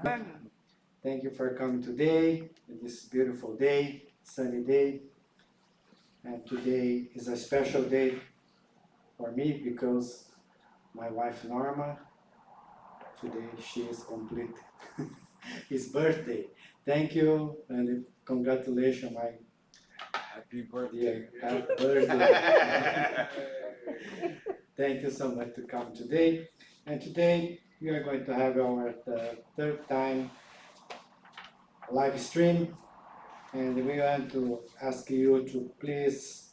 Thank you for coming today, this beautiful day, sunny day. And today is a special day for me because my wife Norma, today she is complete his birthday. Thank you and congratulations, my Happy birthday. happy birthday. Thank you so much to come today. And today we are going to have our third time live stream. And we want to ask you to please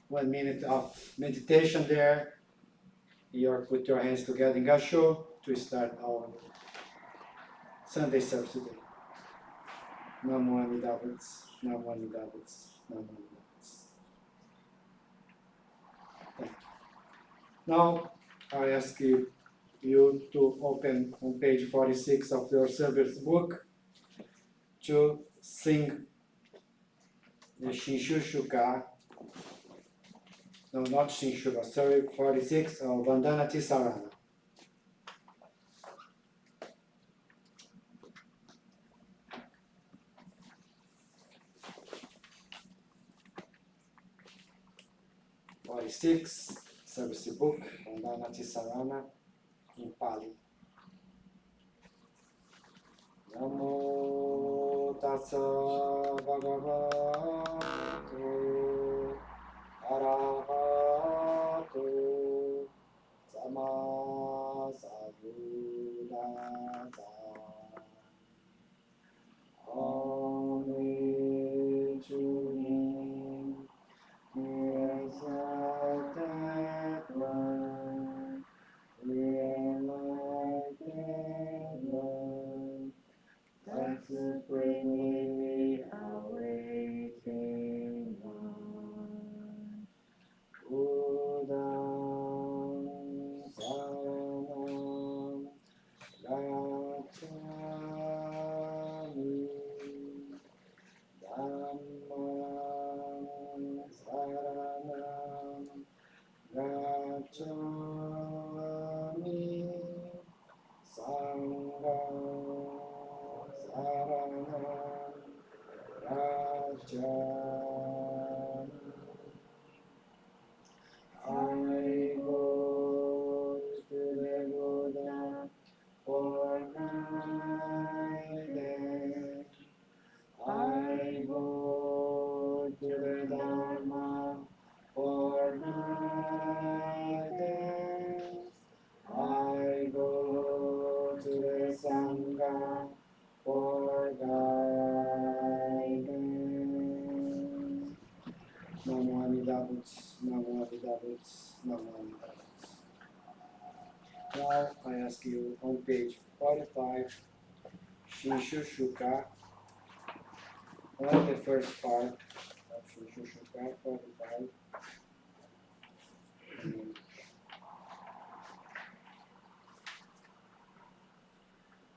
1 minute of meditation there. Put your hands together in Gassho to start our Sunday service today. Namo Amida Butsu, Namo Amida Butsu, Namo Amida Butsu. Thank you. Now I ask you to open on page 46 of your service book to sing the Shinshu Shuka. No, not Shinshu, but sorry, 46 of Vandana Ti-Sarana. Service book, Vandana Ti-Sarana, in Pali. Namo Tassa Bhagavato Arahato Sama Sambuddhassa. Only to Him is that one, realized one, that's supremely awakening one. Buddham Saranam Gacchami, Dhammam Saranam Gacchami, Sangham Saranam Gacchami. I go to the Buddha for guidance. I go to the Dharma for guidance. I go to the Sangha for guidance. Namo Amida Butsu, Namo Amida Butsu, Namo Amida Butsu. Now I ask you on page 45, Shinshu Shuka, on the first part of Shinshu Shuka, 45.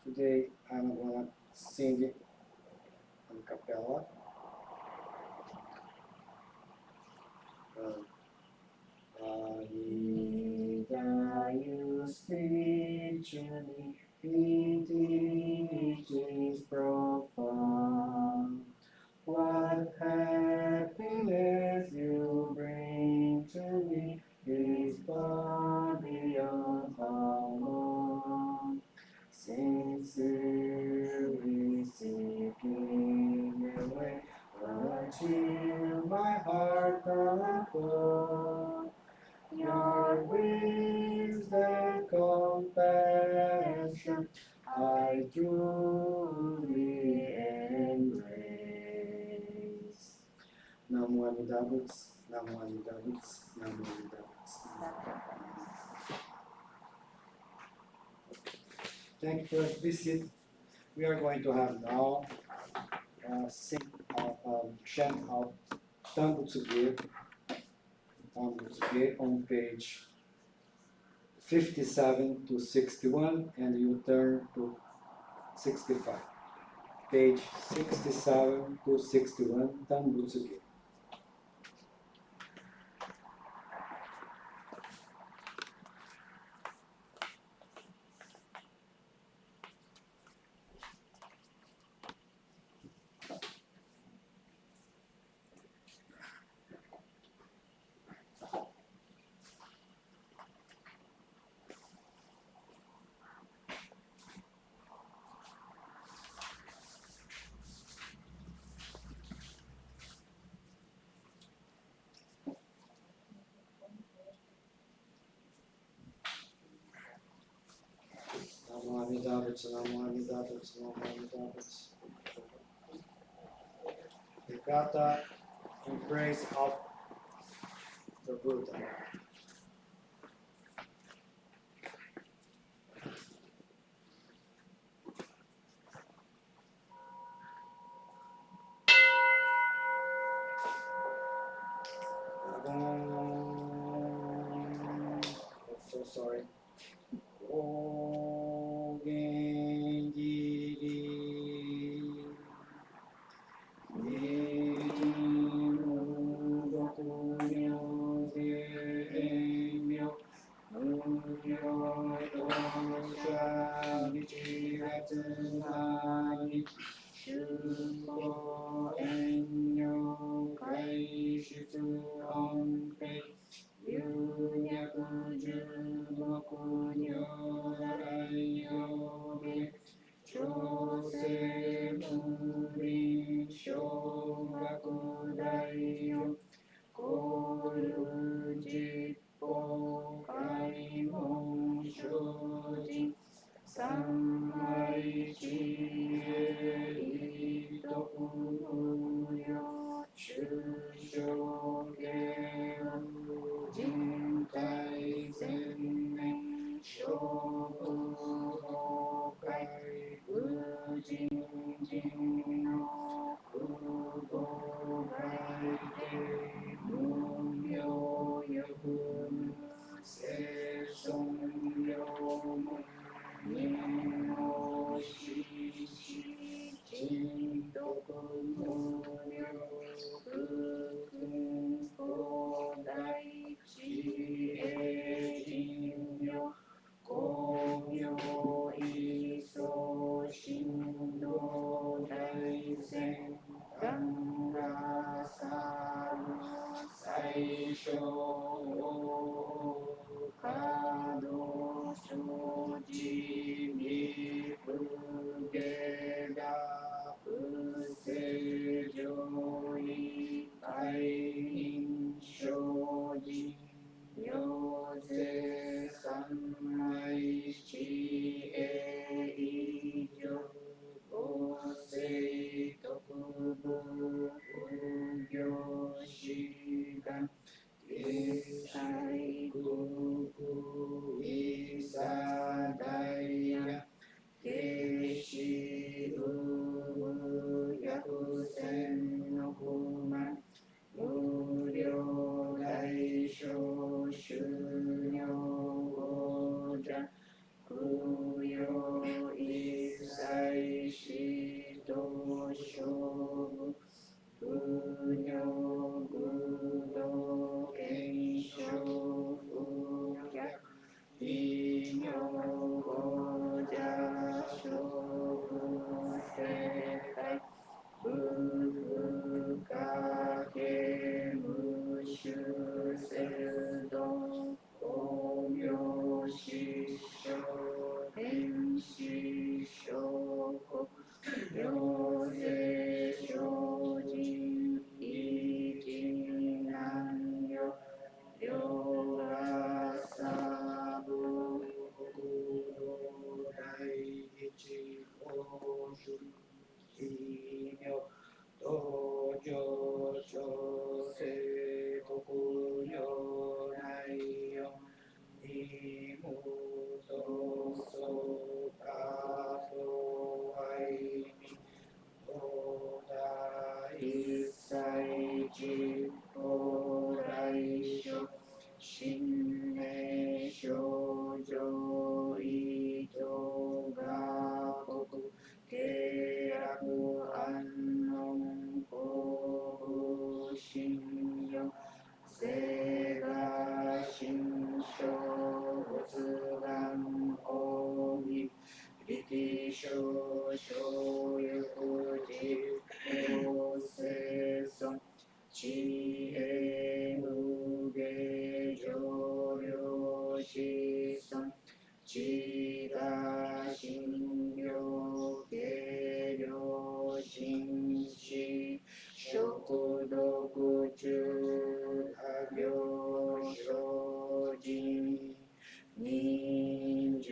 Today I'm gonna sing it a cappella. You speak to me, it is profound. What happiness you bring to me is far beyond how long. Sincerely seeking your way until my heart conforms. Your wisdom, compassion, I truly embrace. Namo Amida Butsu, Namo Amida Butsu, Namo Amida Butsu. Thank you for this seat. We are going to have now chant of TANBUTSUGE on page 57 to 61, and you turn to 65. Page 67 to 61, TANBUTSUGE. Amida Butsu, Namo Amida Butsu, Namo Amida Butsu. The Gatha in praise of the Buddha. I'm so sorry. O Genji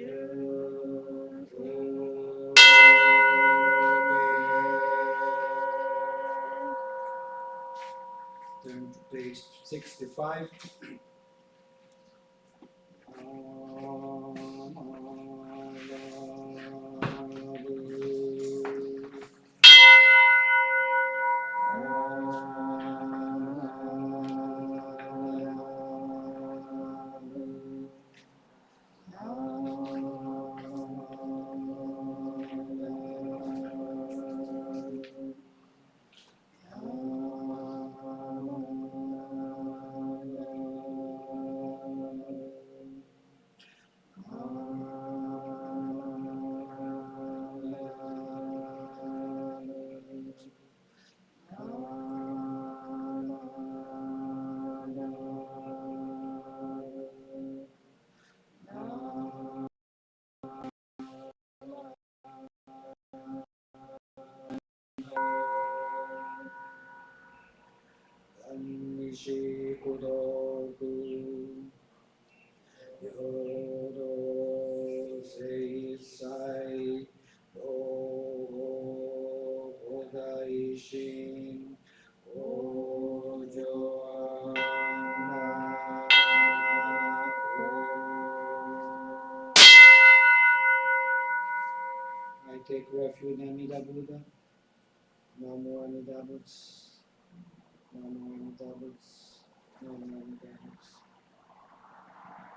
Shinshu 65. Nishi Kudoku Yodo Seisai Doho Odaishin Ojo I take refuge in Amida Buddha. Namo Amida Butsu. Namo Amida Butsu. Namo Amida Butsu.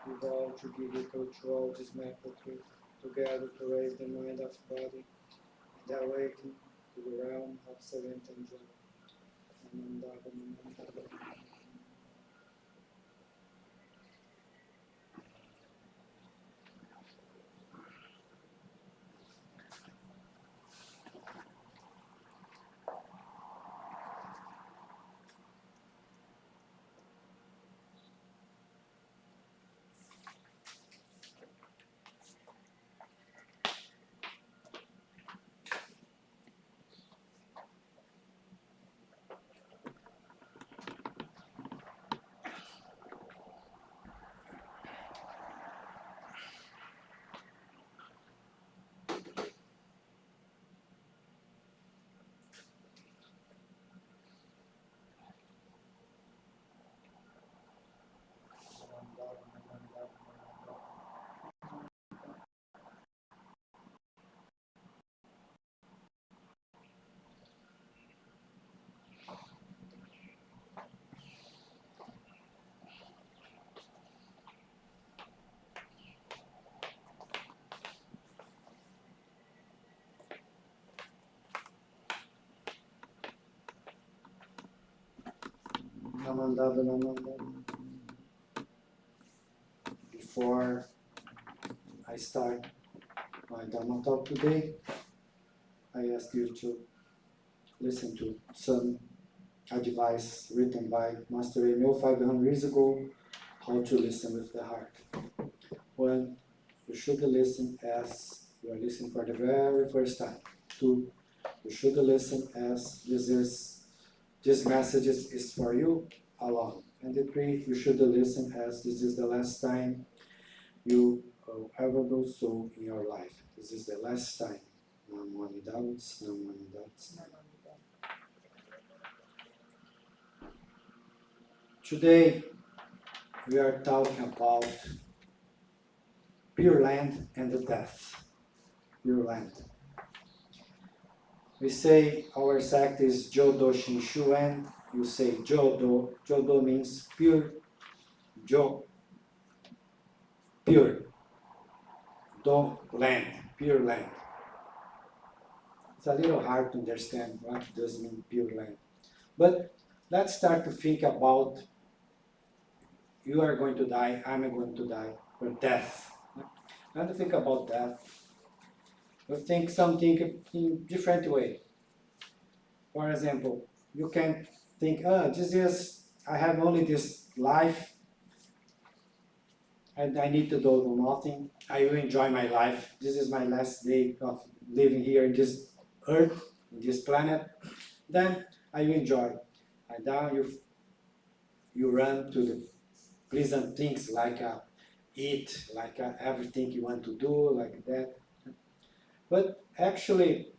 We vow to give equal to all this medical truth, together to raise the mind of body and awaken to the realm of serene and joy. Namandava, Namandava. Before I start my Dharma talk today, I ask you to listen to some advice written by Master Emil 500 years ago, how to listen with the heart. One, you should listen as you are listening for the very first time. Two, you should listen as this message is for you alone. And the three, you should listen as this is the last time you ever do so in your life. This is the last time. No more doubts, no more doubts. Today, we are talking about Pure Land and the death. Pure Land. We say our sect is Jodo Shinshu Eng. You say Jodo. Jodo means pure. Jo. Pure. Do land. Pure land. It's a little hard to understand what does mean pure land. But let's start to think about you are going to die, I'm going to die, or death. Not to think about death. We think something in different way. For example, you can think, I have only this life, and I need to do nothing. I will enjoy my life. This is my last day of living here in this earth, in this planet. Then I will enjoy. And now you run to the pleasant things like eat, like everything you want to do, like that. But actually,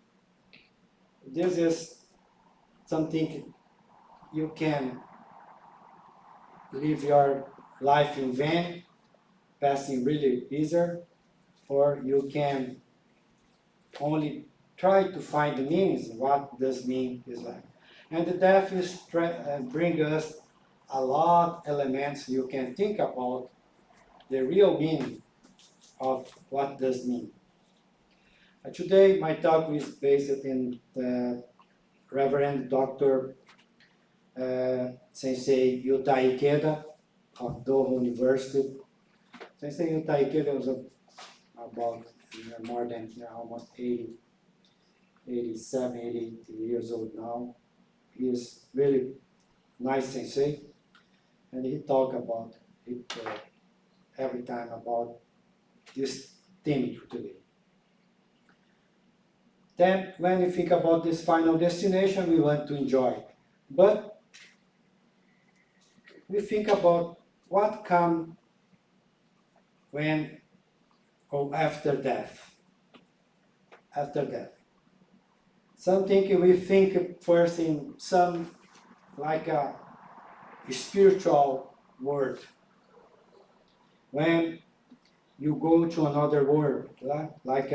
this is something you can live your life in vain, passing really easier, or you can only try to find the meanings, what does mean is life. And the death is bring us a lot of elements you can think about the real meaning of what does mean. Today my talk is based in the Reverend Dr. Sensei Yuta Ikeda of Doho University. Sensei Yuta Ikeda was about more than almost 87, 80 years old now. He is really nice sensei, and he talk about it every time about this theme today. Then, when you think about this final destination, we want to enjoy. But we think about what comes when or after death. After death. Something we think first in some like a spiritual world. When you go to another world, like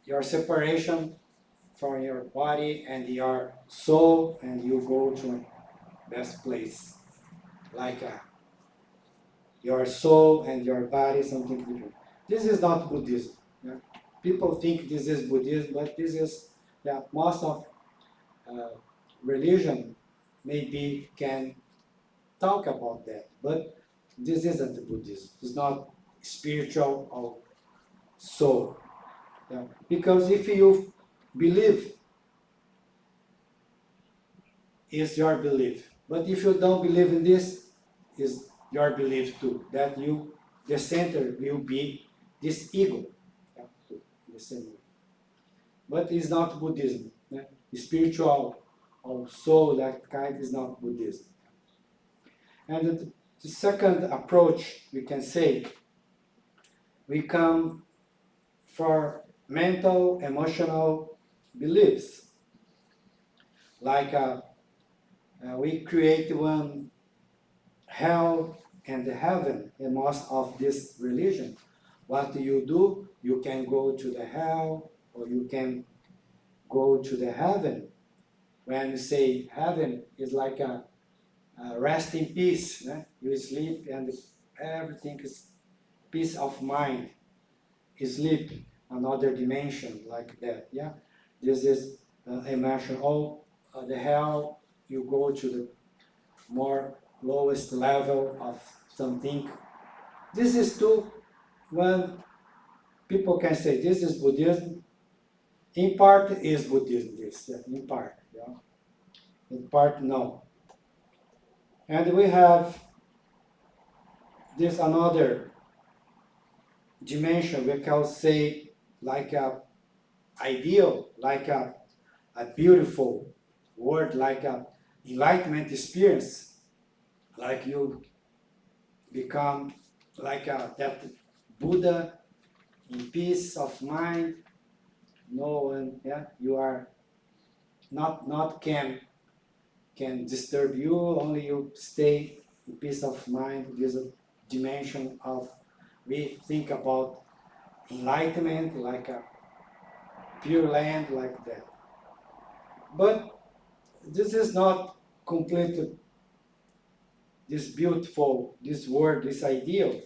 your separation from your body and your soul, and you go to a best place, like your soul and your body, something different. This is not Buddhism. Yeah? People think this is Buddhism, but this is, most of religion maybe can talk about that, but this isn't Buddhism. It's not spiritual or soul. Yeah? Because if you believe, it's your belief. But if you don't believe in this, is your belief too. That the center will be this ego. Yeah? The same way. But it's not Buddhism. Yeah? Spiritual or soul, that kind is not Buddhism. And the second approach, we can say, we come for mental, emotional beliefs. Like we create one hell and heaven in most of this religion. What do? You can go to the hell, or you can go to the heaven. When you say heaven, is like a rest in peace. You sleep and everything is peace of mind. You sleep another dimension like that. Yeah, this is emotion. The hell, you go to the more lowest level of something. This is too when people can say this is Buddhism. In part is Buddhism. This in part. Yeah. In part no. And we have this another dimension we can say like a ideal, like a beautiful word, like a enlightenment experience, like you become like that Buddha in peace of mind. No one, you are not can disturb you, only you stay in peace of mind. This is a dimension of, we think about enlightenment like a pure land like that. But this is not complete, this beautiful, this word, this ideal.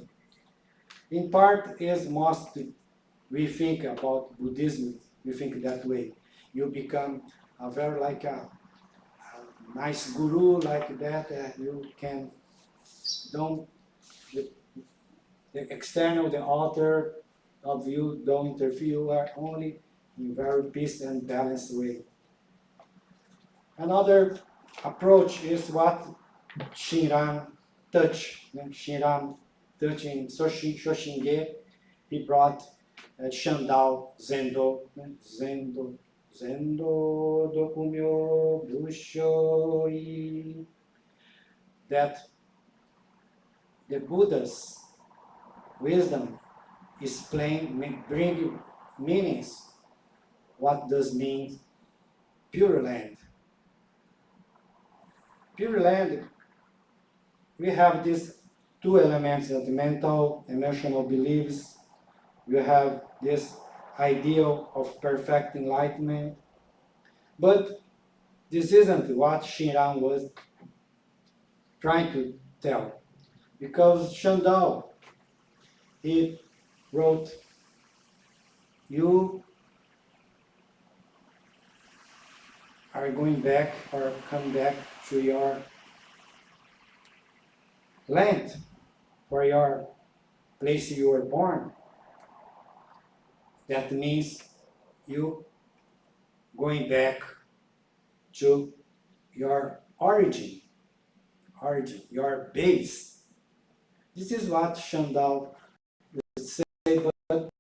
In part is most, we think about Buddhism, we think that way. You become a very like a nice guru like that, you can don't, the external, the outer of you don't interfere, you are only in very peace and balanced way. Another approach is what Shinran touch. Shinran touch in Shoshinge, he brought Shandao Zendo, Zendo Dokumyo Bushoi, that the Buddha's wisdom explain, bring meanings. What does mean Pure Land? Pure Land, we have these two elements, the mental, emotional beliefs. We have this ideal of perfect enlightenment. But this isn't what Shinran was trying to tell. Because Shandao, he wrote, you are going back or come back to your land, for your place you were born. That means you going back to your origin, your base. This is what Shandao would say, but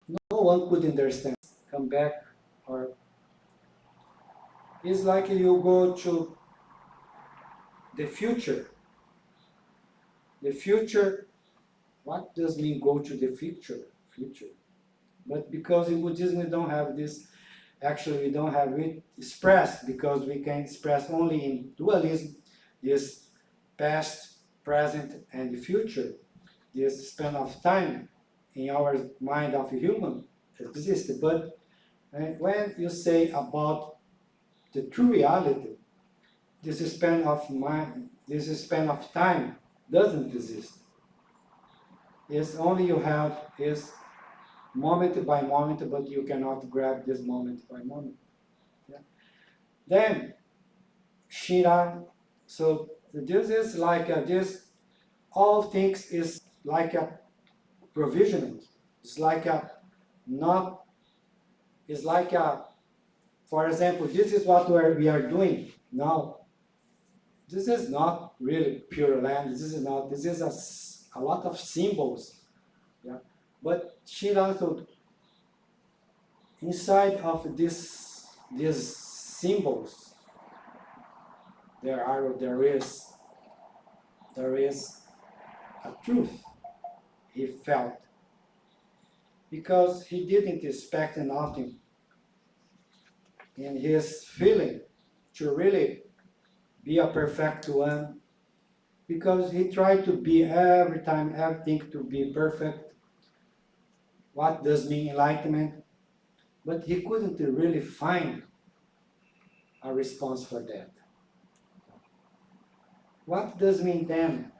no one could understand. Come back, or it's like you go to the future. The future, what does mean go to the future? But because in Buddhism we don't have this, actually we don't have it expressed, because we can express only in dualism this past, present, and the future. This span of time in our mind of a human exists. But when you say about the true reality, this span of mind, this span of time doesn't exist. It's only you have is moment by moment, but you cannot grab this moment by moment. Yeah. Then Shira, so this is like this, all things is like a provisional. It's like a not, it's like a, for example, this is what we are doing now. This is not really Pure Land. This is not, this is a lot of symbols. Yeah. But Shira thought, inside of these symbols, there is a truth he felt, because he didn't expect nothing in his feeling to really be a perfect one, because he tried to be every time, everything to be perfect. What does mean enlightenment? But he couldn't really find a response for that. What does mean then?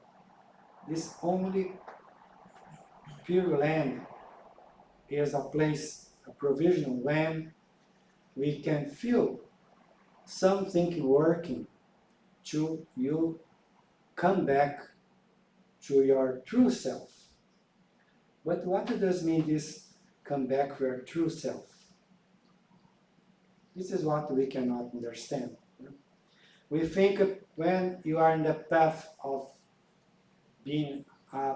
This only Pure Land is a place, a provisional when we can feel something working to you come back to your true self. But what does mean this come back to your true self? This is what we cannot understand. We think when you are in the path of being a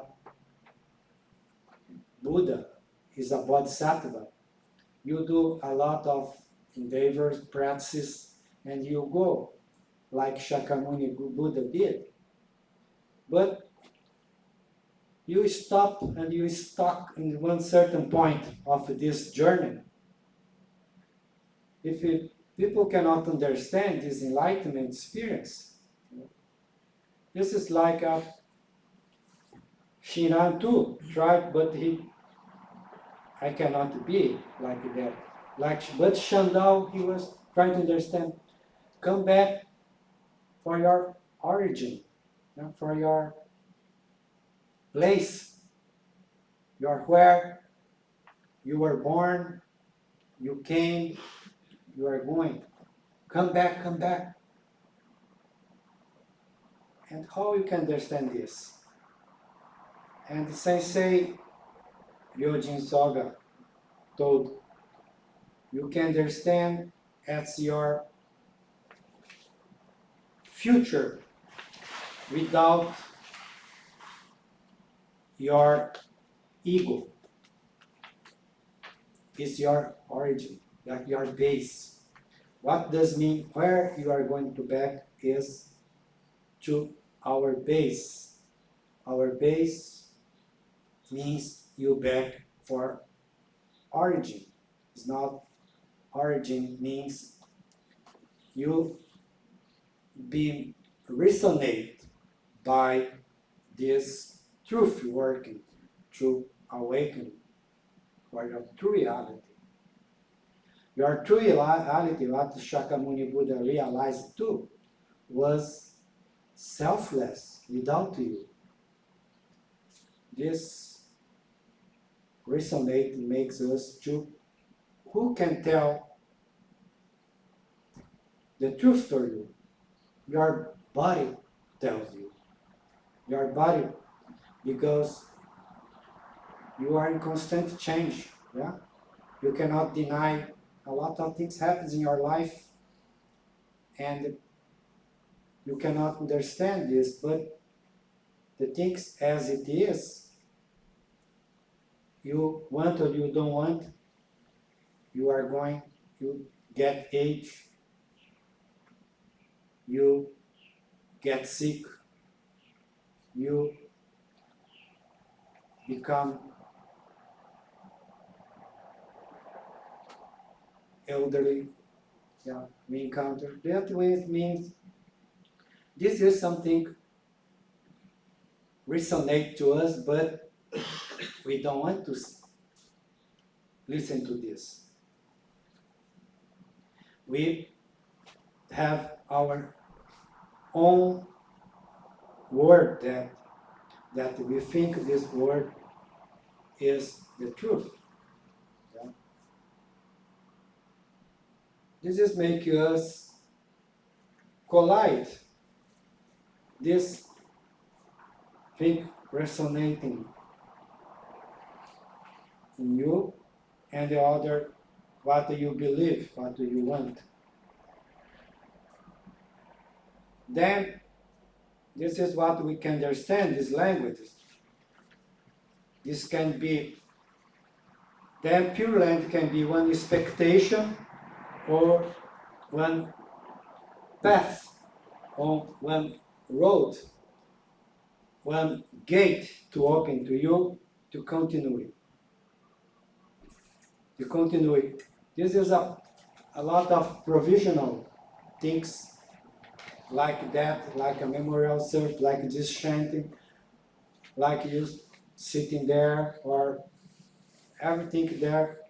Buddha, is a bodhisattva, you do a lot of endeavors, practices, and you go like Shakyamuni Buddha did. But you stop and you stuck in one certain point of this journey. If people cannot understand this enlightenment experience, this is like a Shinran too tried, but I cannot be like that. But Shandao, he was trying to understand, come back for your origin, for your place, where you were born, you came, you are going. Come back, come back. And how you can understand this? And the Sensei Ryojin Soga told, you can understand as your future without your ego. It's your origin, like your base. What does mean where you are going to back is to our base. Our base means you back for origin. It's not origin means you being resonated by this truth working through awakening, or your true reality. Your true reality, what Shakyamuni Buddha realized too, was selfless without you. This resonate makes us to who can tell the truth to you. Your body tells you. Your body, because you are in constant change. Yeah? You cannot deny a lot of things happens in your life, and you cannot understand this, but the things as it is, you want or you don't want, you get age, you get sick, you become elderly. Yeah, we encounter. That way means this is something resonate to us, but we don't want to listen to this. We have our own word that we think this word is the truth. Yeah? This is making us collide. This thing resonating in you and the other, what do you believe, what do you want. Then, this is what we can understand, these languages. This can be, then Pure Land can be one expectation or one path or one road, one gate to open to you to continue. To continue. This is a lot of provisional things like that, like a memorial service, like this chanting, like you sitting there, or everything there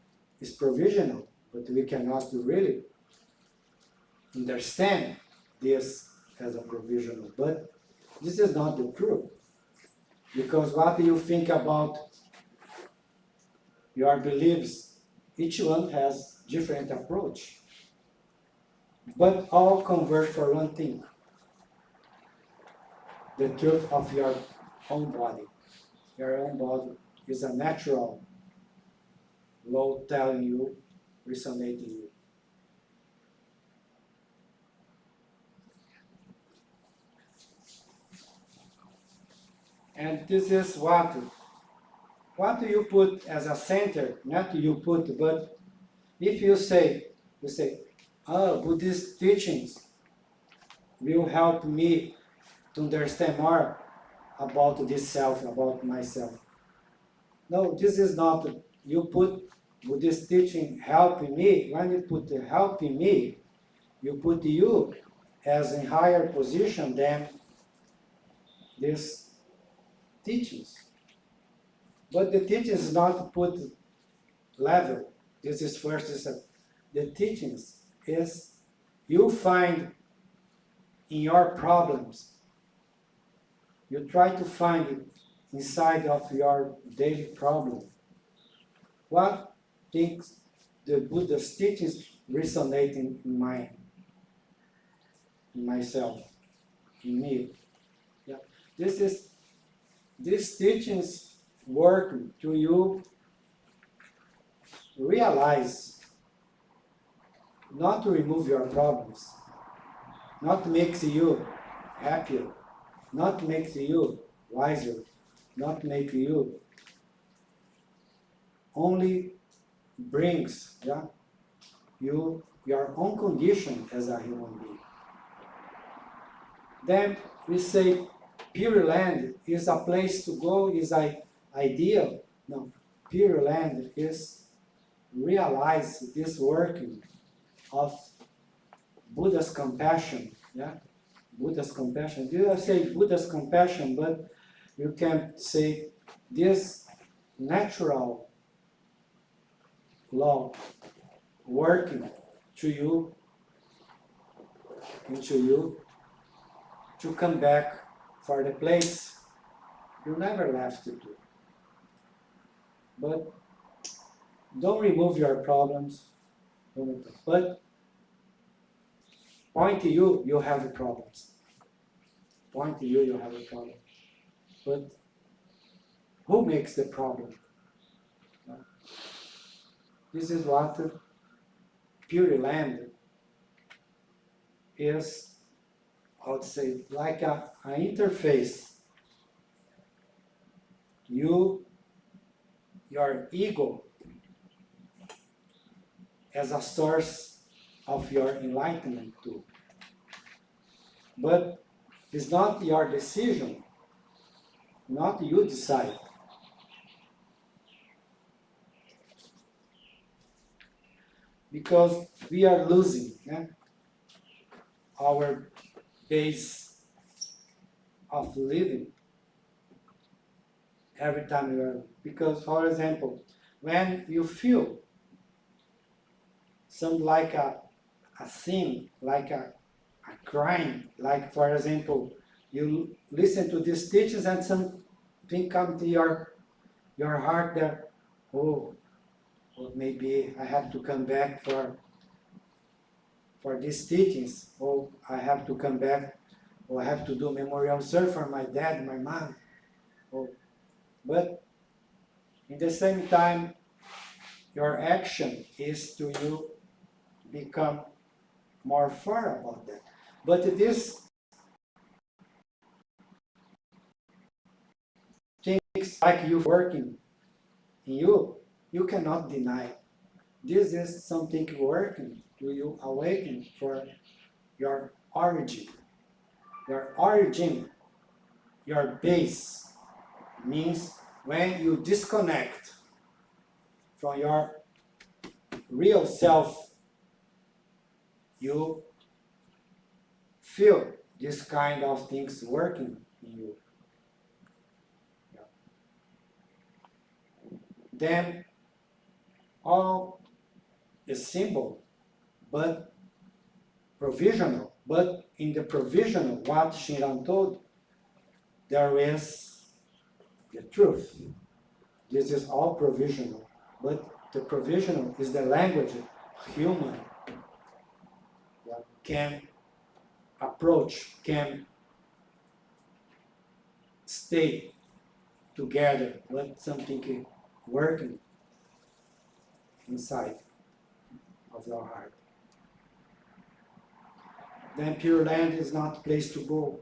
is provisional, but we cannot really understand this as a provisional. But this is not the truth, because what you think about your beliefs, each one has different approach, but all converge for one thing: the truth of your own body. Your own body is a natural law telling you, resonating you. And this is what do you put as a center? Not you put, but if you say, oh, Buddhist teachings will help me to understand more about this self, about myself. No, this is not, you put Buddhist teaching helping me. When you put helping me, you put you as in higher position than these teachings. But the teachings is not put level. This is first, the teachings is you find in your problems, you try to find it inside of your daily problem. What things the Buddha's teachings resonate in myself, in me. Yeah. These teachings work to you realize, not to remove your problems, not makes you happier, not makes you wiser, not make you, only brings you your own condition as a human being. Then we say Pure Land is a place to go, is ideal. No, Pure Land is realize this working of Buddha's compassion, Buddha's compassion. You say Buddha's compassion, but you can say this natural law working to you, into you, to come back for the place you never left to do. But don't remove your problems, but point to you, you have problems. Point to you, you have a problem. But who makes the problem? This is what Pure Land is, I would say, like an interface. You, your ego, as a source of your enlightenment too. But it's not your decision, not you decide. Because we are losing our base of living every time we are. Because, for example, when you feel some like a sin, like a crime, like, for example, you listen to these teachings and something comes to your heart that, oh, or maybe I have to come back for these teachings, or I have to come back, or I have to do memorial service for my dad, my mom. But in the same time, your action is to you become more far about that. But this things like you working in you, you cannot deny. This is something working to you, awaken for your origin. Your origin, your base, means when you disconnect from your real self, you feel this kind of things working in you. Then all is symbol, but provisional. But in the provisional, what Shinran told, there is the truth. This is all provisional, but the provisional is the language human can approach, can stay together with something working inside of your heart. Then Pure Land is not a place to go.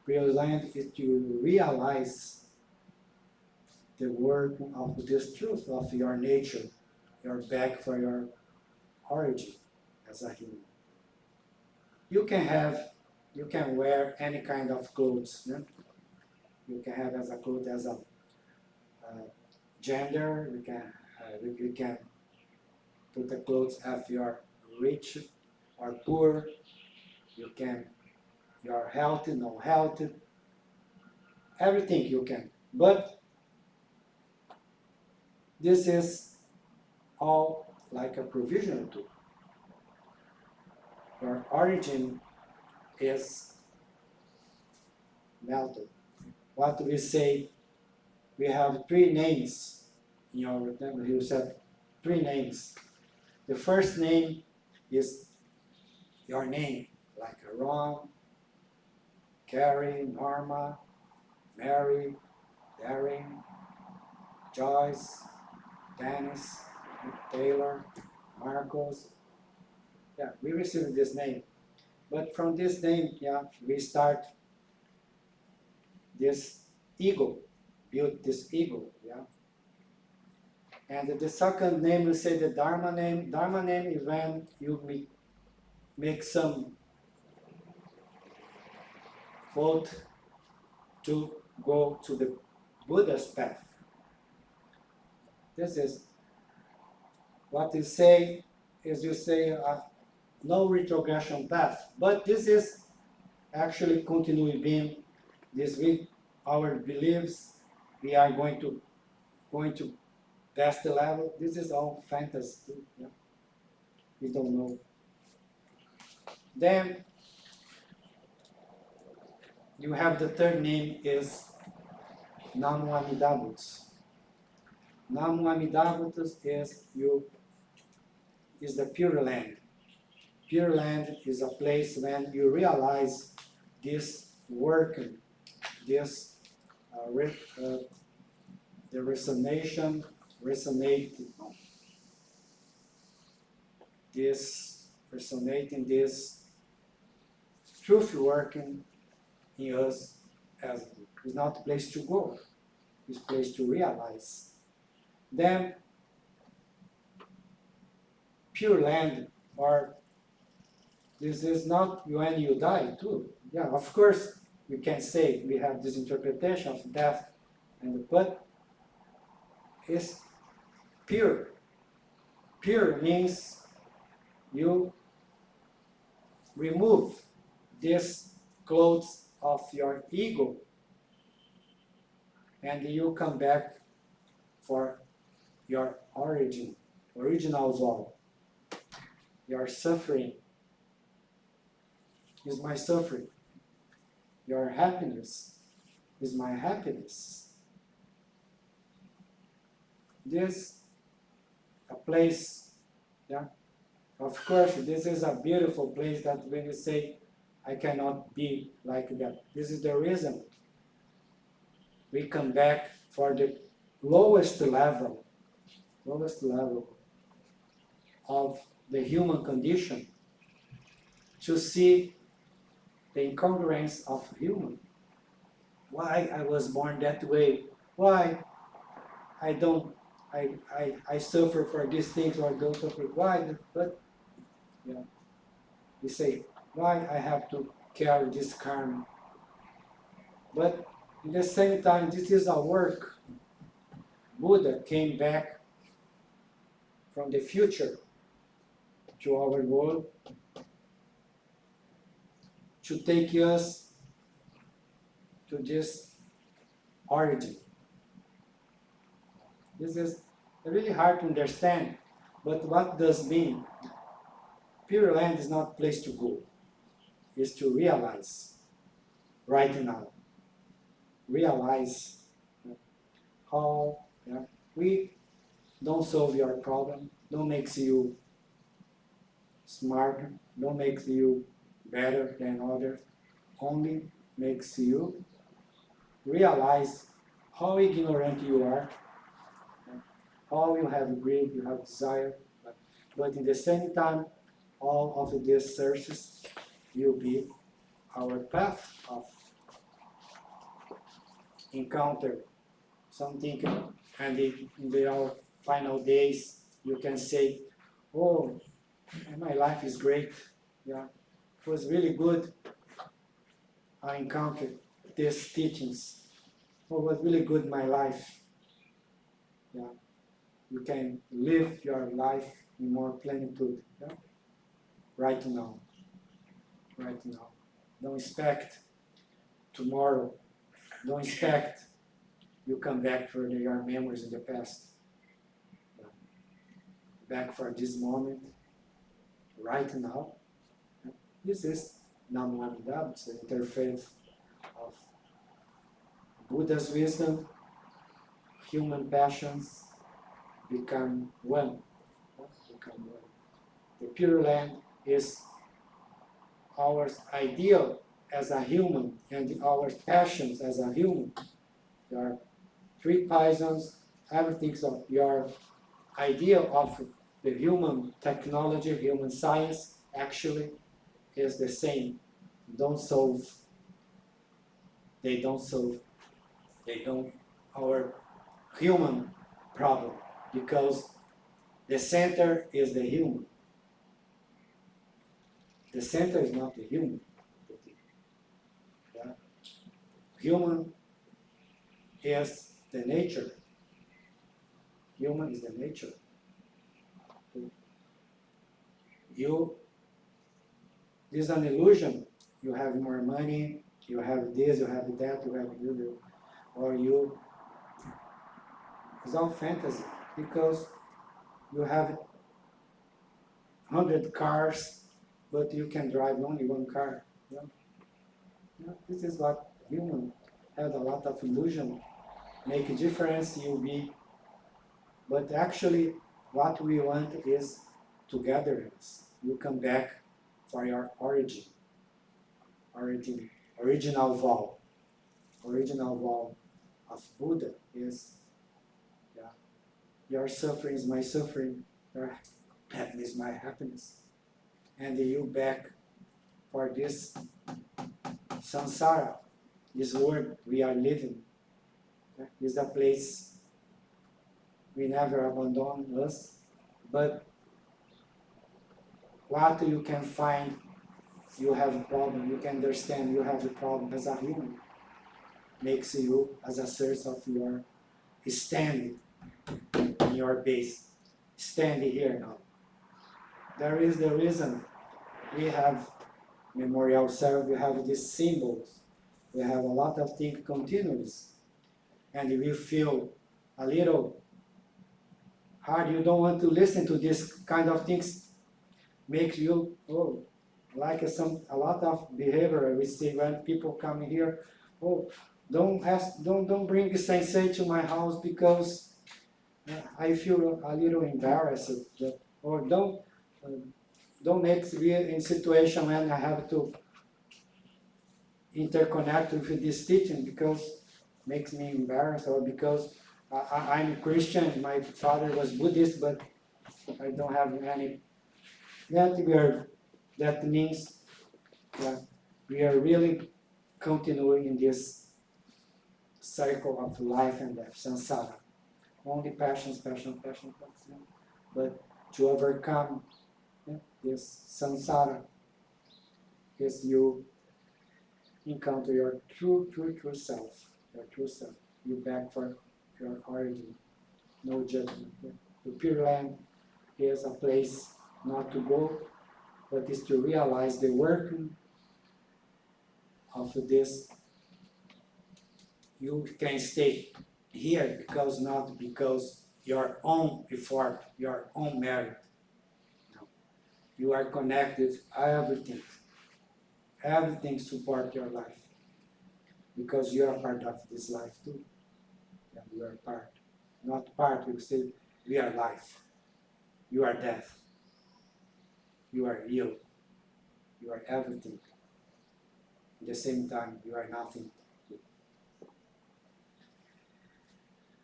Pure Land is to realize the work of this truth of your nature, your back for your origin as a human. You can wear any kind of clothes. Yeah? You can have as a clothes as a gender. You can put the clothes of your rich or poor. You're healthy, no healthy. Everything you can. But this is all like a provisional tool. Your origin is melted. What we say, we have three names. In your remember, you said three names. The first name is your name, like Aaron, Carrie, Norma, Mary, Daring, Joyce, Dennis, Taylor, Marcos. Yeah, we received this name. But from this name, yeah, we start this ego, build this ego, yeah. And the second name, we say the Dharma name. Dharma name is when you make some vote to go to the Buddha's path. This is what you say, is you say no retrogression path. But this is actually continue being this with our beliefs. We are going to pass the level. This is all fantasy too. Yeah? We don't know. Then you have the third name is Namu Amida Butsu. Namu Amida Butsu is the Pure Land. Pure Land is a place when you realize this work, this the resonate, this resonating, this truth working in us as is not a place to go, it's a place to realize. Then Pure Land, or this is not when you die too. Yeah, of course we can say we have this interpretation of death, but it's pure. Pure means you remove these clothes of your ego and you come back for your original soul. Your suffering is my suffering. Your happiness is my happiness. This a place, yeah. Of course, this is a beautiful place that when you say, I cannot be like that. This is the reason we come back for the lowest level of the human condition to see the incongruence of human. Why I was born that way? Why I suffer for these things or don't suffer? Why? But yeah, we say, why I have to carry this karma? But at the same time, this is our work. Buddha came back from the future to our world to take us to this origin. This is really hard to understand, but what does mean? Pure Land is not a place to go. It's to realize right now. Realize how we don't solve your problem, don't makes you smarter, don't makes you better than others, only makes you realize how ignorant you are, how you have greed, you have desire, but in the same time, all of these searches will be our path of encounter something, and in our final days, you can say, oh, my life is great, yeah, it was really good. I encountered these teachings. Oh, it was really good my life. Yeah, you can live your life in more plenitude. Yeah? Right now. Don't expect tomorrow. Don't expect you come back for your memories in the past. Yeah. Back for this moment, right now. Yeah. This is Namu Amida Butsu, the interfaith of Buddha's wisdom, human passions become one. The Pure Land is our ideal as a human and our passions as a human. There are three poisons, everything of your idea of the human technology, human science, actually is the same. They don't solve our human problem, because the center is the human. The center is not the human. Yeah? Human is the nature. Human is the nature. This is an illusion you have more money, you have this, you have that, you have you, or you. It's all fantasy because you have 100 cars, but you can drive only one car. You know? You know, this is what human have a lot of illusion, make a difference, you'll be. But actually, what we want is togetherness. You come back for your origin, original vow. Original vow of Buddha is, yeah, your suffering is my suffering, your happiness is my happiness. And you back for this samsara, this world we are living, is a place we never abandon us, but what you can find, you have a problem, you can understand you have a problem as a human, makes you as a source of your stand in your base. Stand here now. There is the reason we have memorial self, we have these symbols, we have a lot of things continuous, and we feel a little hard, you don't want to listen to this kind of things, makes you, oh, like a lot of behavior we see when people come here, oh, don't bring the sensei to my house because I feel a little embarrassed, or don't make me in situation when I have to interconnect with this teaching because makes me embarrassed, or because I'm Christian, my father was Buddhist, but I don't have any. That means we are really continuing in this cycle of life and death, samsara. Only passions, passion. But to overcome this samsara is you encounter your true self, your true self. You back for your origin, no judgment. The Pure Land is a place not to go, but is to realize the working of this. You can stay here not because your own effort, your own merit. No. You are connected, everything. Everything supports your life. Because you are part of this life too. Yeah, you are part. Not part, we say we are life. You are death. You are you. You are everything. At the same time, you are nothing.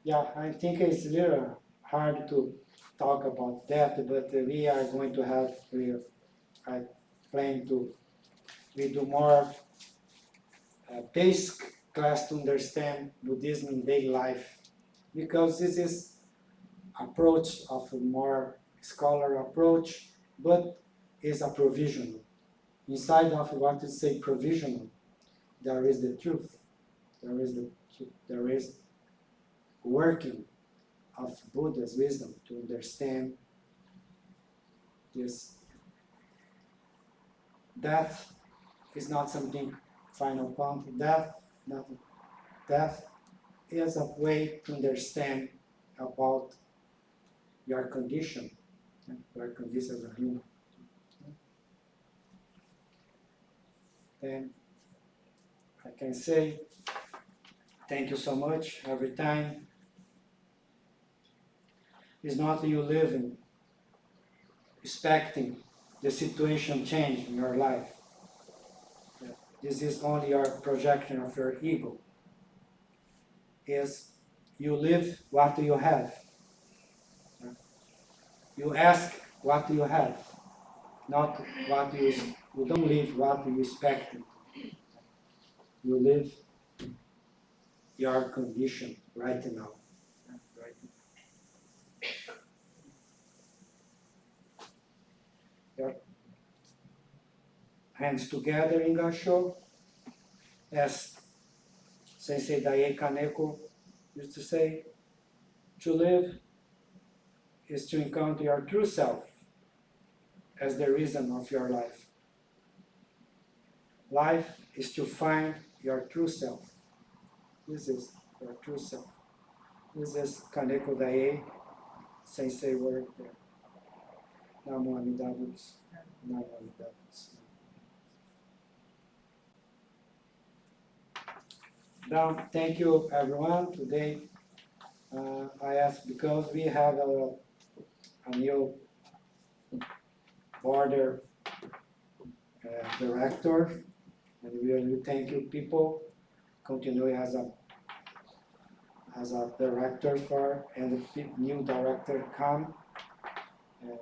Yeah, I think it's a little hard to talk about that, but we are going to have, I plan to, we do more basic class to understand Buddhism in daily life, because this is approach of a more scholar approach, but is a provisional. Inside of what is say provisional, there is the truth. There is working of Buddha's wisdom to understand this. Death is not something final point. Death is a way to understand about your condition as a human. Then I can say thank you so much every time. It's not you living, expecting the situation change in your life. This is only your projection of your ego. Is you live what do you have. You ask what do you have, not what you don't live what you expect. You live your condition right now. Your hands together in Gassho, as Sensei Daiei Kaneko used to say, to live is to encounter your true self as the reason of your life. Life is to find your true self. This is your true self. This is Kaneko Dae Sensei word there. Namo Amida Butsu. Namo Amida Butsu. Now, thank you everyone. Today I ask because we have a new border director, and we really thank you people. Continue as a director for, and the new director come, and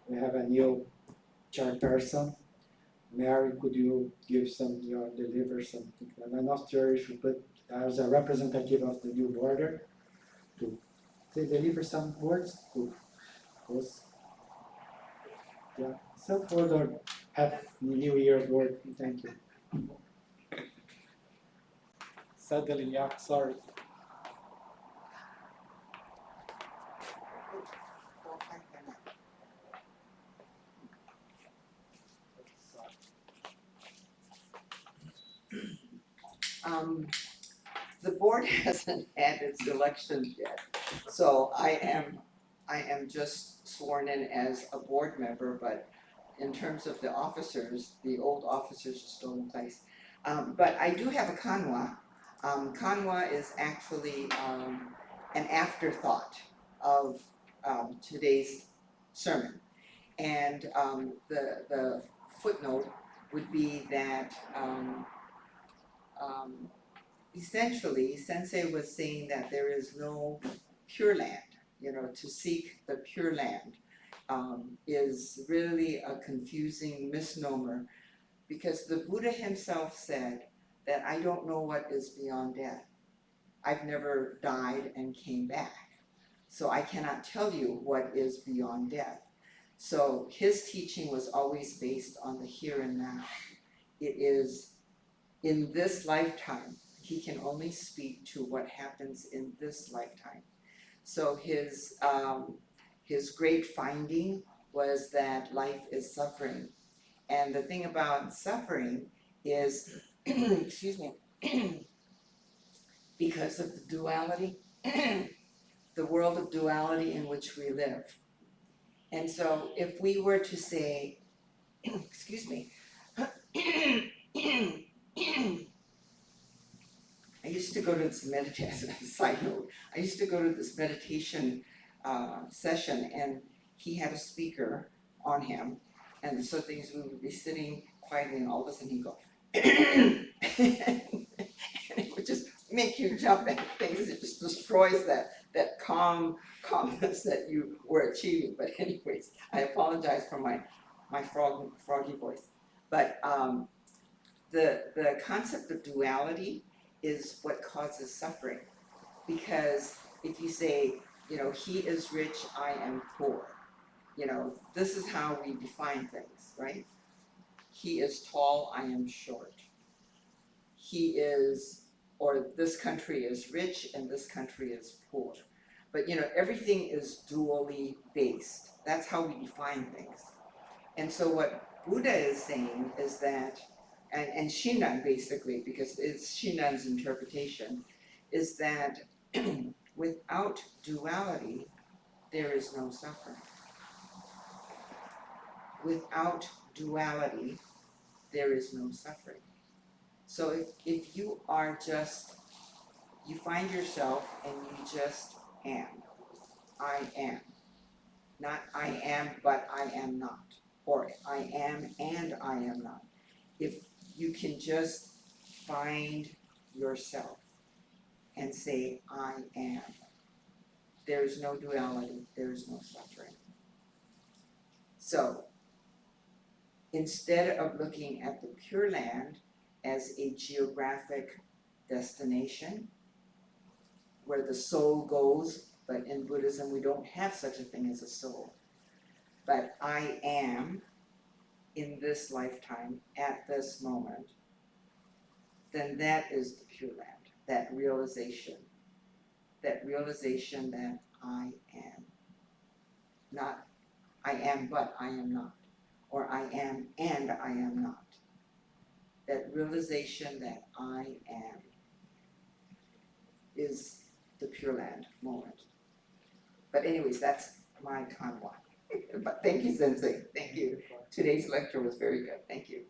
we have a new chairperson. Mary, could you give deliver something? I'm not sure if you put as a representative of the new border to deliver some words to us. Yeah, so for the Happy New Year's word, thank you. Suddenly, yeah, sorry. The board hasn't had its elections yet, so I am just sworn in as a board member, but in terms of the officers, the old officers are still in place. But I do have a KANWA. KANWA is actually an afterthought of today's sermon. And the footnote would be that essentially, Sensei was saying that there is no pure land. To seek the pure land is really a confusing misnomer, because the Buddha himself said that I don't know what is beyond death. I've never died and came back, so I cannot tell you what is beyond death. So his teaching was always based on the here and now. It is in this lifetime. He can only speak to what happens in this lifetime. So his great finding was that life is suffering. And the thing about suffering is, excuse me, because of the duality, the world of duality in which we live. And so if we were to say, excuse me, I used to go to this meditation, side note, I used to go to this meditation session, and he had a speaker on him, and so things, we would be sitting quietly, and all of a sudden he'd go, and it would just make you jump at things. It just destroys that calmness that you were achieving. But anyways, I apologize for my froggy voice. But the concept of duality is what causes suffering. Because if you say, he is rich, I am poor, this is how we define things, right? He is tall, I am short. He is, or this country is rich and this country is poor. But everything is dually based. That's how we define things. And so what Buddha is saying is that, and Shinran basically, because it's Shinran's interpretation, is that without duality, there is no suffering. Without duality, there is no suffering. So if you are just, you find yourself and you just am. I am. Not I am, but I am not. Or I am and I am not. If you can just find yourself and say, I am, there is no duality, there is no suffering. So, instead of looking at the Pure Land as a geographic destination where the soul goes, but in Buddhism we don't have such a thing as a soul, but I am in this lifetime, at this moment, then that is the Pure Land, that realization that I am. Not I am but I am not, or I am and I am not. that realization that I am is the Pure Land moment. But anyways, that's my KANWA. But thank you, Sensei. Thank you. Today's lecture was very good. Thank you.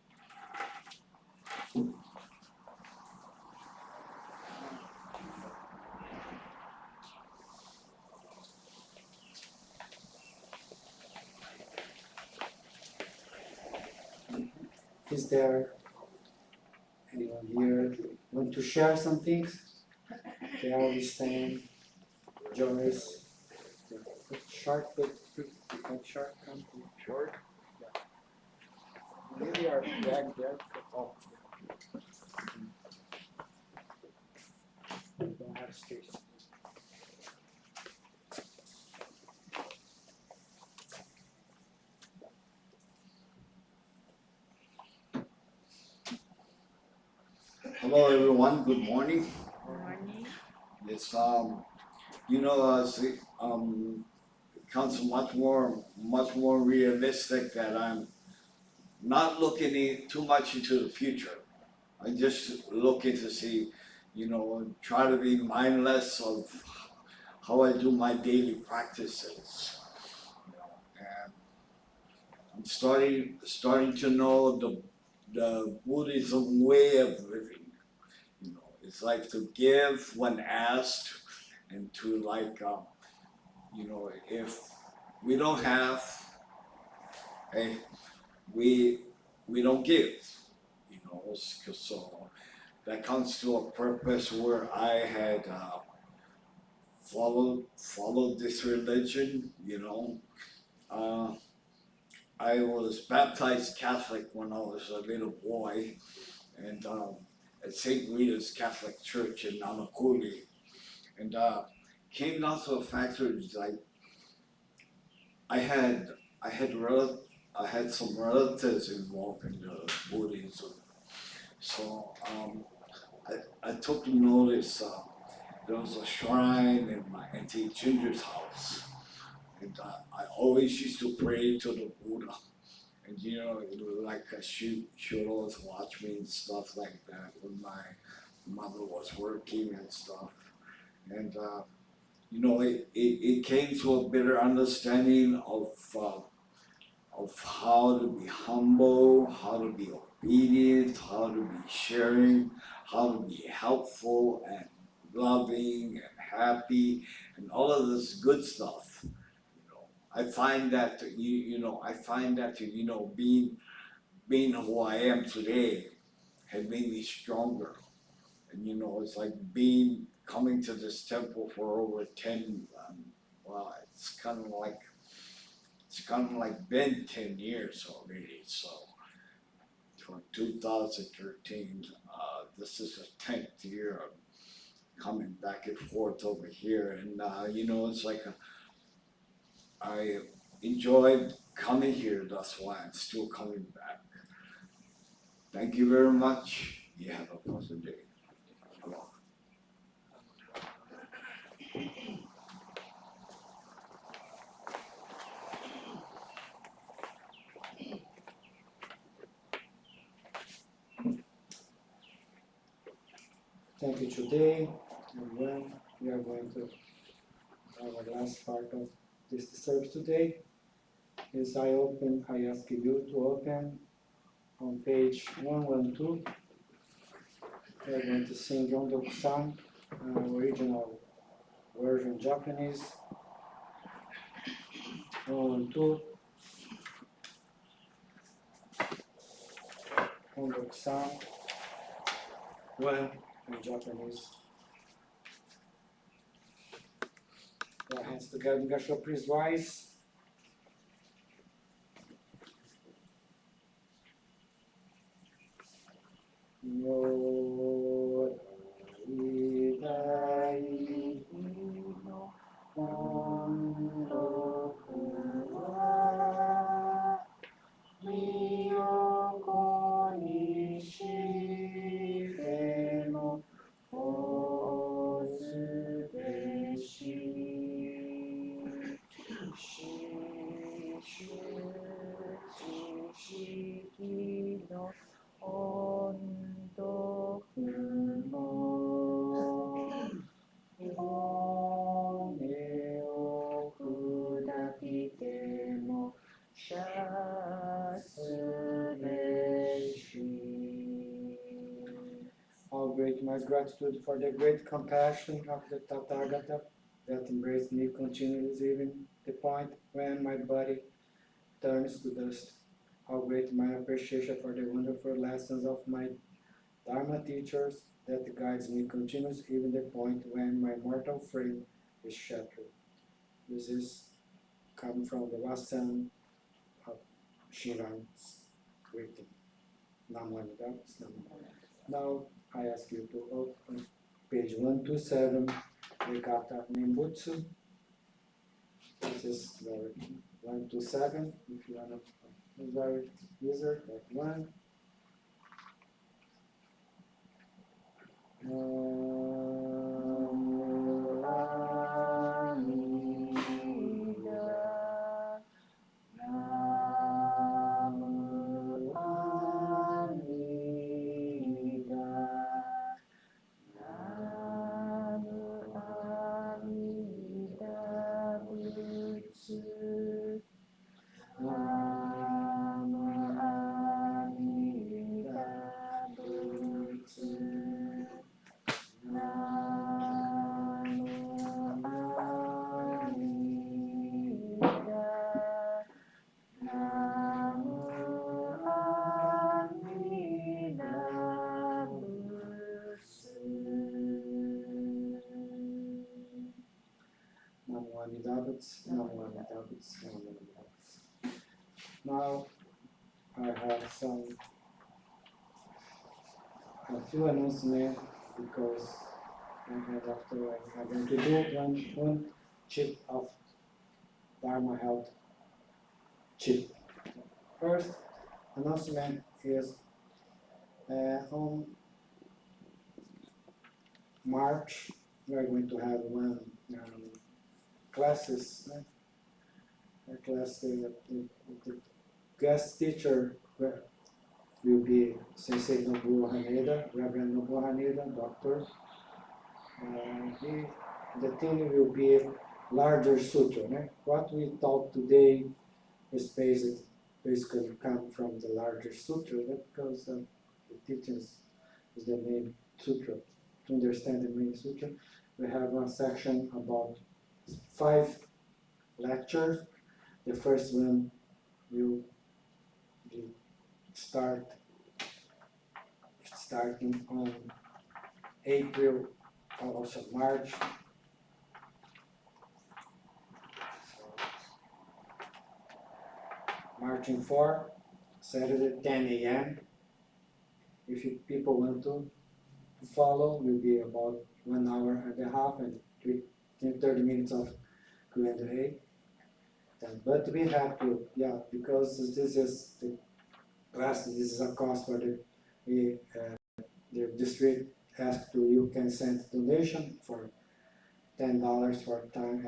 Is there anyone here want to share some things? Carol, Stan, Joyce, short but short. Short? Maybe our bag there. Oh. Don't have space. Hello everyone, good morning. Good morning. It's it comes much more realistic that I'm not looking too much into the future. I just looking to see, try to be mindless of how I do my daily practices. And I'm starting to know the Buddhism way of living. It's like to give when asked, and to if we don't have, hey, we don't give, so that comes to a purpose where I had followed this religion, I was baptized Catholic when I was a little boy, and at St. Rita's Catholic Church in Nanakuli, and came down to a factor like I had some relatives involved in the Buddhism, so I took notice. There was a shrine in my auntie Ginger's house, and I always used to pray to the Buddha. And she would always watch me and stuff like that when my mother was working and stuff. And it came to a better understanding of how to be humble, how to be obedient, how to be sharing, how to be helpful and loving and happy and all of this good stuff. I find that being who I am today had made me stronger. And it's like coming to this temple for over 10, it's kind of like been 10 years already. So from 2013, this is the 10th year of coming back and forth over here. And it's like I enjoyed coming here, that's why I'm still coming back. Thank you very much. You have a pleasant day. Aloha. Thank you today, and when we are going to have our last part of this service today. As I ask you to open on page 112. We are going to sing ONDOKUSAN, original version Japanese. 112. ONDOKUSAN, well, in Japanese. Put our hands together, Gassho, please rise. No idai no ondoku wa miyoko ni shire no ozu deshi. my gratitude for the great compassion of the Tathagata that embraced me continuously, even the point when my body turns to dust. How great my appreciation for the wonderful lessons of my Dharma teachers that guides me continuously, even the point when my mortal frame is shattered. This is come from the last sentence of Shiran's greeting. Now I ask you to open page 127, the Gatha Nenbutsu. This is very 127, if you want to very user, that one. Now I have a few announcements because after I'm going to do one chip of Dharma Health chip. First announcement is on March we are going to have one classes. A class the guest teacher will be Sensei Nobuo Haneda, Reverend Nobuo Haneda, doctor. The theme will be larger sutra. What we taught today is basically come from the larger sutra, because the teachings is the main sutra. To understand the main sutra, we have a section about 5 lectures. The first one will be starting on April, also March. Marching 4, Saturday 10 a.m. If people want to follow, will be about 1 hour and a half and 30 minutes of Q&A. But we have to, because this is the class, this is a cost for the district asked to, you can send donation for $10 for time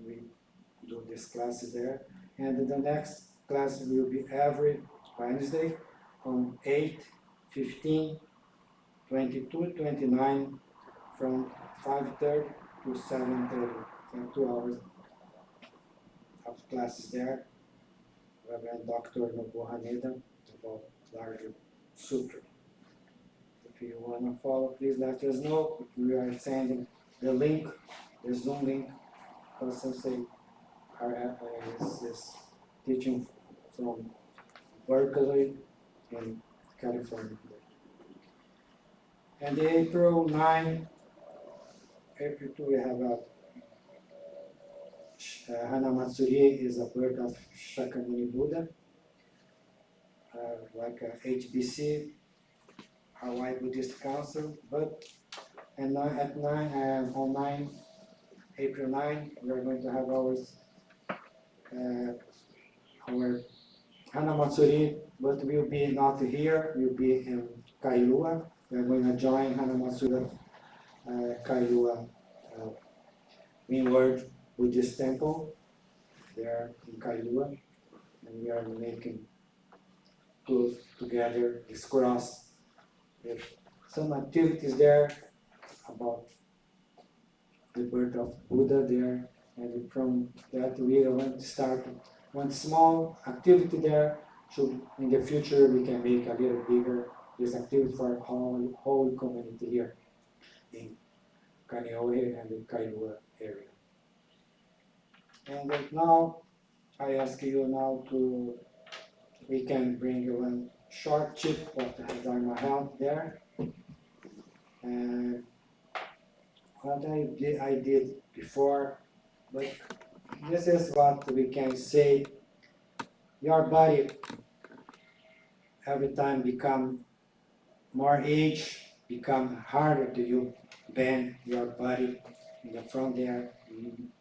we do this class there. And the next class will be every Wednesday on 8, 15, 22, 29 from 5:30 to 7:30, and 2 hours of classes there. Reverend Dr. Nobuo Haneda about larger sutra. If you want to follow, please let us know. We are sending the link, the Zoom link, because Sensei is teaching from Berkeley in California. And April 9, April 2, we have a Hanamatsuri is a birth of Shakyamuni Buddha, like a HBC, Hawaii Buddhist Council. But and at 9 on 9 April 9, we are going to have our Hanamatsuri, but we'll be not here. We'll be in Kailua. We are going to join Hanamatsuri Kailua Windward Buddhist Temple there in Kailua, and we are making close together this cross with some activities there about the birth of Buddha there, and from that we want to start one small activity there, so in the future we can make a little bigger this activity for whole community here. in Kaneohe and the KANWA area. And now I ask you now we can bring you one short chip of the Dharma health there. And what I did before, but this is what we can say. Your body every time become more age, become harder to you bend your body in the front there,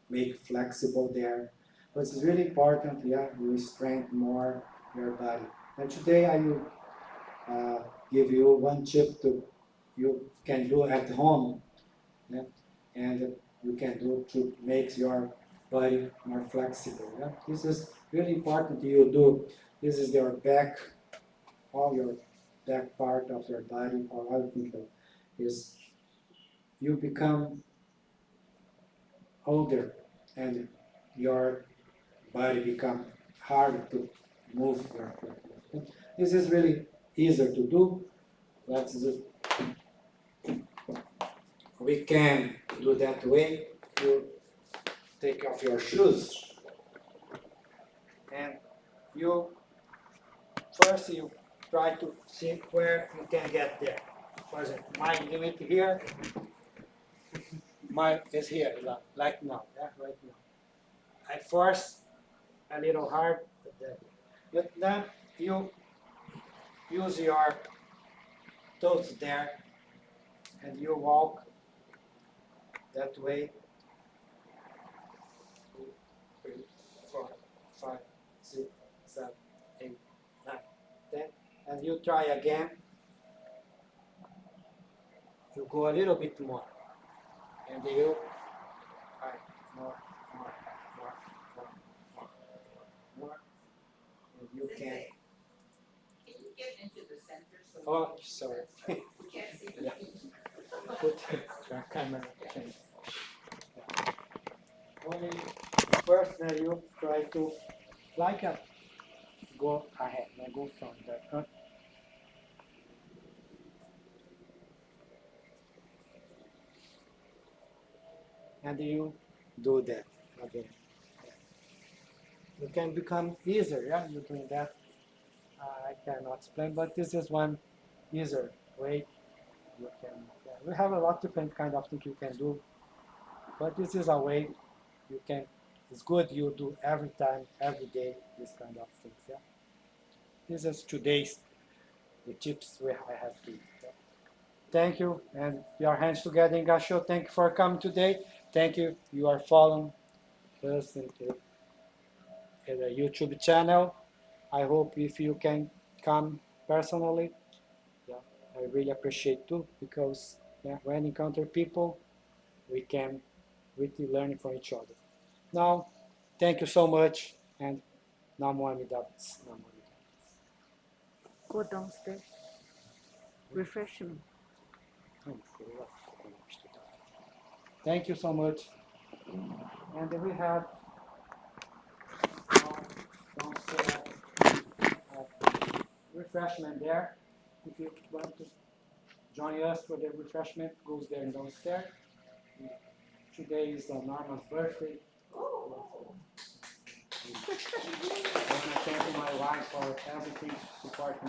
make flexible there. But it's really important, you strengthen more your body. And today I will give you one chip you can do at home, and you can do to make your body more flexible. This is really important you do. This is your back, all your back part of your body, or other people, is you become older and your body become harder to move your foot. This is really easier to do. Let's just, we can do that way. You take off your shoes and you first you try to see where you can get there. For example, my limit here, mine is here, like now, right now. I force a little hard, but then you use your toes there and you walk that way. 2, 3, 4, 5, 6, 7, 8, 9, 10, and you try again. You go a little bit more, and you more, and you can. Can you get into the center so Oh, sorry. we can't see the Yeah. feet? Put the camera. Only first you try to go ahead, go from there. And you do that again. You can become easier, you doing that. I cannot explain, but this is one easier way you can. We have a lot of different kind of things you can do, but this is a way you can. It's good you do every time, every day, this kind of things. This is today's the tips I have to. Thank you, and your hands together in Gassho. Thank you for coming today. Thank you. You are following us in the YouTube channel. I hope if you can come personally, I really appreciate too, because when you encounter people, we can really learn from each other. Now, thank you so much, and Namo Amidabas. Go downstairs. Refreshment. Thank you so much. And we have downstairs refreshment there. If you want to join us for the refreshment, goes there downstairs. Today is Norma's birthday. I want to thank my wife for everything, supporting me.